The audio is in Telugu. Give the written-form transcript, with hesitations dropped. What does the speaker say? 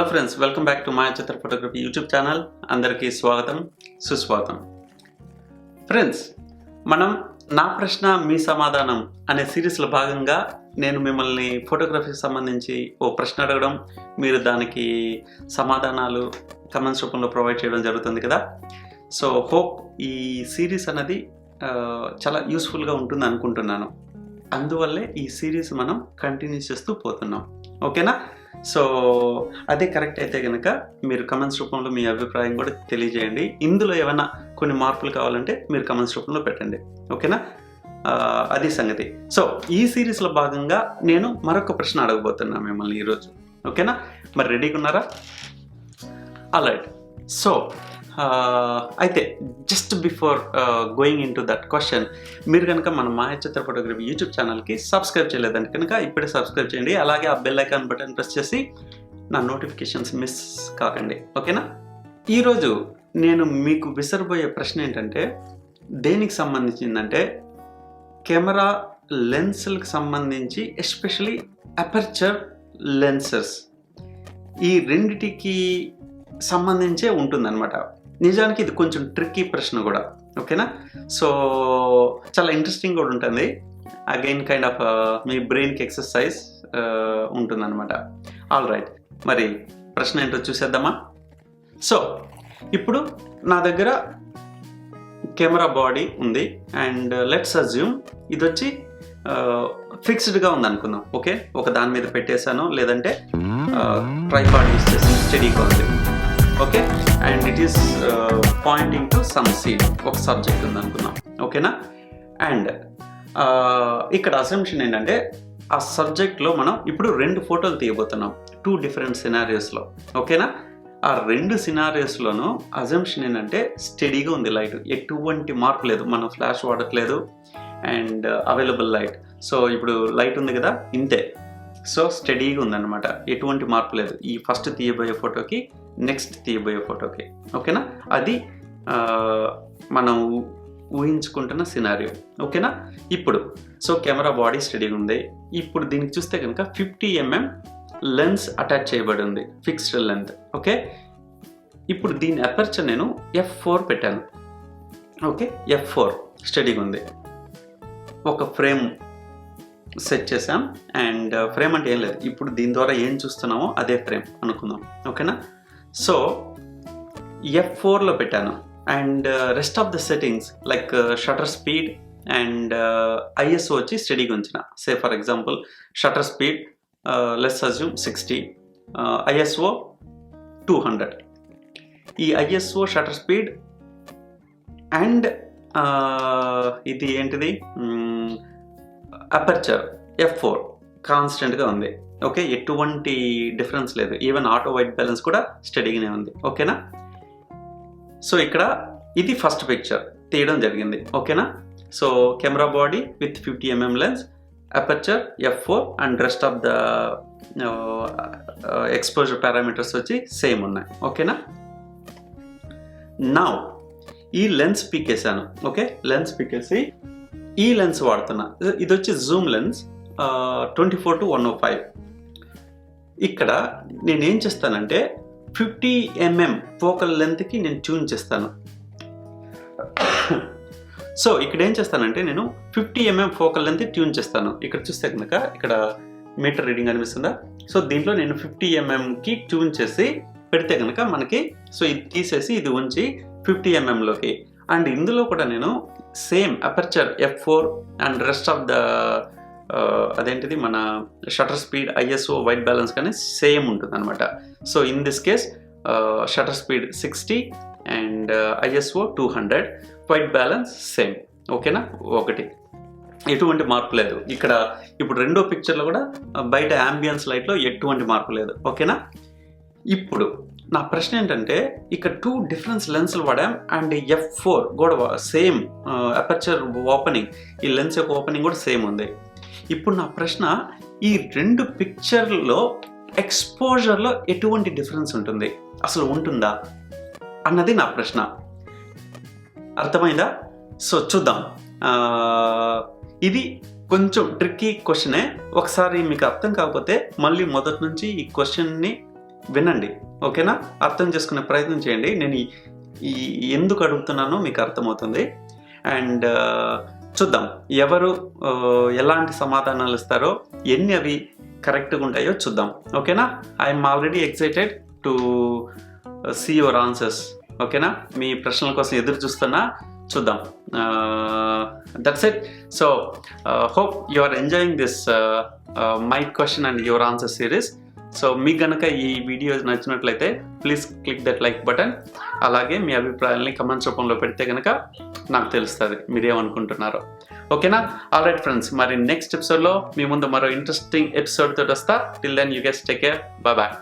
Hello friends, welcome back to Mayachitra photography YouTube channel. అందరికీ స్వాగతం, సుస్వాగతం. ఫ్రెండ్స్, మనం నా ప్రశ్న మీ సమాధానం అనే సిరీస్లో భాగంగా నేను మిమ్మల్ని ఫోటోగ్రఫీకి సంబంధించి ఓ ప్రశ్న అడగడం, మీరు దానికి సమాధానాలు కమెంట్స్ రూపంలో ప్రొవైడ్ చేయడం జరుగుతుంది కదా. సో హోప్ ఈ సిరీస్ అనేది చాలా యూస్ఫుల్గా ఉంటుంది అనుకుంటున్నాను. అందువల్లే ఈ సిరీస్ మనం కంటిన్యూ చేస్తూ పోతున్నాం. ఓకేనా? సో అదే కరెక్ట్ అయితే కనుక మీరు కమెంట్స్ రూపంలో మీ అభిప్రాయం కూడా తెలియజేయండి. ఇందులో ఏమైనా కొన్ని మార్పులు కావాలంటే మీరు కమెంట్స్ రూపంలో పెట్టండి. ఓకేనా? అది సంగతి. సో ఈ సిరీస్లో భాగంగా నేను మరొక ప్రశ్న అడగబోతున్నా మిమ్మల్ని ఈరోజు. ఓకేనా? మరి రెడీగా ఉన్నారా? ఆల్రైట్. సో అయితే just before going in to that question, మీరు కనుక మన మాయచిత్ర ఫోటోగ్రఫీ యూట్యూబ్ ఛానల్కి సబ్స్క్రైబ్ చేయలేదంటే కనుక ఇప్పుడే సబ్స్క్రైబ్ చేయండి. అలాగే ఆ బెల్ ఐకాన్ బటన్ ప్రెస్ చేసి నా నోటిఫికేషన్స్ మిస్ కాకండి. ఓకేనా? ఈరోజు నేను మీకు విసరబోయే ప్రశ్న ఏంటంటే, దేనికి సంబంధించిందంటే కెమెరా లెన్సులకు సంబంధించి, ఎస్పెషలీ అపర్చర్ లెన్సెస్, ఈ రెండిటికి సంబంధించే ఉంటుందన్నమాట. నిజానికి ఇది కొంచెం ట్రిక్కీ ప్రశ్న కూడా. ఓకేనా? సో చాలా ఇంట్రెస్టింగ్ కూడా ఉంటుంది. అగైన్ కైండ్ ఆఫ్ మీ బ్రెయిన్కి ఎక్సర్సైజ్ ఉంటుందన్నమాట. ఆల్ రైట్, మరి ప్రశ్న ఏంటో చూసేద్దామా? సో ఇప్పుడు నా దగ్గర కెమెరా బాడీ ఉంది అండ్ లెట్స్ అజ్యూమ్ ఇది వచ్చి ఫిక్స్డ్గా ఉంది అనుకుందాం. ఓకే, ఒక దాని మీద పెట్టేశాను, లేదంటే ట్రైపాడ్ యూస్ చేసి స్టడీగా ఉంది. Okay, and it is pointing to some scene, ఒక సబ్జెక్ట్ ఉంది అనుకుందాం. ఓకేనా? అండ్ ఇక్కడ అసంప్షన్ ఏంటంటే ఆ సబ్జెక్ట్లో మనం ఇప్పుడు 2 ఫోటోలు తీయబోతున్నాం, 2 డిఫరెంట్ సినారియోస్లో. ఓకేనా? ఆ 2 సినారియోస్లోనూ అసంప్షన్ ఏంటంటే స్టడీగా ఉంది లైట్, ఎటువంటి మార్పు లేదు, మనం ఫ్లాష్ వాడట్లేదు అండ్ అవైలబుల్ లైట్. సో ఇప్పుడు లైట్ ఉంది కదా, ఇంతే. సో స్టడీగా ఉందన్నమాట, ఎటువంటి మార్పు లేదు ఈ ఫస్ట్ తీయబోయే ఫోటోకి, నెక్స్ట్ తీయబోయే ఫోటోకి. ఓకేనా? అది మనం ఊహించుకుంటున్న సినారియో. ఓకేనా? ఇప్పుడు సో కెమెరా బాడీ స్టడీగా ఉంది. ఇప్పుడు దీనికి చూస్తే కనుక 50 mm లెన్స్ అటాచ్ చేయబడి ఉంది, ఫిక్స్డ్ లెంత్. ఓకే, ఇప్పుడు దీని అపర్చర్ నేను f4 పెట్టాను. ఓకే, f4 స్టడీగా ఉంది. ఒక ఫ్రేమ్ సెట్ చేసాం అండ్ ఫ్రేమ్ అంటే ఏం లేదు, ఇప్పుడు దీని ద్వారా ఏం చూస్తున్నామో అదే ఫ్రేమ్ అనుకుందాం. ఓకేనా? సో f4లో పెట్టాను and rest of the settings like shutter speed and ISO వచ్చి స్టడీగా ఉంచిన. Say for example shutter speed let's assume 60, ISO 200. ఈ ISO షటర్ స్పీడ్ అండ్ ఇది ఏంటిది అపర్చర్ f4 కాన్స్టెంట్గా ఉంది. ఓకే, ఎటువంటి డిఫరెన్స్ లేదు, ఈవెన్ ఆటో వైట్ బ్యాలెన్స్ కూడా స్టడీగానే ఉంది. ఓకేనా? సో ఇక్కడ ఇది ఫస్ట్ పిక్చర్ తీయడం జరిగింది. ఓకేనా? So camera body with 50 mm lens, aperture f4 and rest of the exposure parameters వచ్చి సేమ్ ఉన్నాయి. ఓకేనా? నౌ ఈ లెన్స్ పీకేసాను. ఓకే, లెన్స్ పీకేసి ఈ లెన్స్ వాడుతున్నా. ఇది వచ్చి జూమ్ లెన్స్ 24-105. ఇక్కడ నేనేం చేస్తానంటే 50 mm ఫోకల్ లెంత్కి నేను ట్యూన్ చేస్తాను. సో ఇక్కడ ఏం చేస్తానంటే నేను 50 mm ఫోకల్ లెంత్ ట్యూన్ చేస్తాను. ఇక్కడ చూస్తే కనుక ఇక్కడ మీటర్ రీడింగ్ అనిపిస్తుందా? సో దీంట్లో నేను 50 mmకి ట్యూన్ చేసి పెడితే కనుక మనకి, సో ఇది తీసేసి ఇది ఉంచి 50 mmలోకి, అండ్ ఇందులో కూడా నేను same aperture f4 and rest of the అదేంటిది మన shutter speed, ISO, white balance కానీ సేమ్ ఉంటుంది అనమాట. So in this case shutter speed 60 and ISO 200, white balance same. ఓకేనా? ఒకటి, ఎటువంటి మార్పు లేదు. ఇక్కడ ఇప్పుడు రెండో పిక్చర్లో కూడా బయట యాంబియన్స్ లైట్లో ఎటువంటి మార్పు లేదు. ఓకేనా? ఇప్పుడు నా ప్రశ్న ఏంటంటే ఇక్కడ 2 డిఫరెన్స్ లెన్స్లు వాడాం అండ్ f4 కూడా సేమ్ అపర్చర్ ఓపెనింగ్, ఈ లెన్స్ యొక్క ఓపెనింగ్ కూడా సేమ్ ఉంది. ఇప్పుడు నా ప్రశ్న, ఈ 2 పిక్చర్లో ఎక్స్పోజర్లో ఎటువంటి డిఫరెన్స్ ఉంటుంది, అసలు ఉంటుందా అన్నది నా ప్రశ్న. అర్థమైందా? సో చూద్దాం. ఇది కొంచెం ట్రిక్కీ క్వశ్చనే. ఒకసారి మీకు అర్థం కాకపోతే మళ్ళీ మొదటి నుంచి ఈ క్వశ్చన్ని వినండి, ఓకేనా? అర్థం చేసుకునే ప్రయత్నం చేయండి. నేను ఎందుకు అడుగుతున్నానో మీకు అర్థమవుతుంది. అండ్ చూద్దాం ఎవరు ఎలాంటి సమాధానాలు ఇస్తారో, ఎన్ని అవి కరెక్ట్గా ఉంటాయో చూద్దాం, ఓకేనా? I'm already excited to see your answers, ఓకేనా? మీ ప్రశ్నల కోసం ఎదురు చూస్తున్నా, చూద్దాం. That's it. So hope you are enjoying this my question and your answer series. So మీకు కనుక ఈ వీడియో నచ్చినట్లయితే please click that like button. అలాగే మీ అభిప్రాయాల్ని కమెంట్స్ రూపంలో పెడితే కనుక నాకు తెలుస్తుంది మీరేమనుకుంటున్నారో, ఓకేనా? ఆల్రైట్ ఫ్రెండ్స్, మరి నెక్స్ట్ ఎపిసోడ్లో మీ ముందు మరో ఇంట్రెస్టింగ్ ఎపిసోడ్ తోటి వస్తా. Till then you guys take care, bye bye.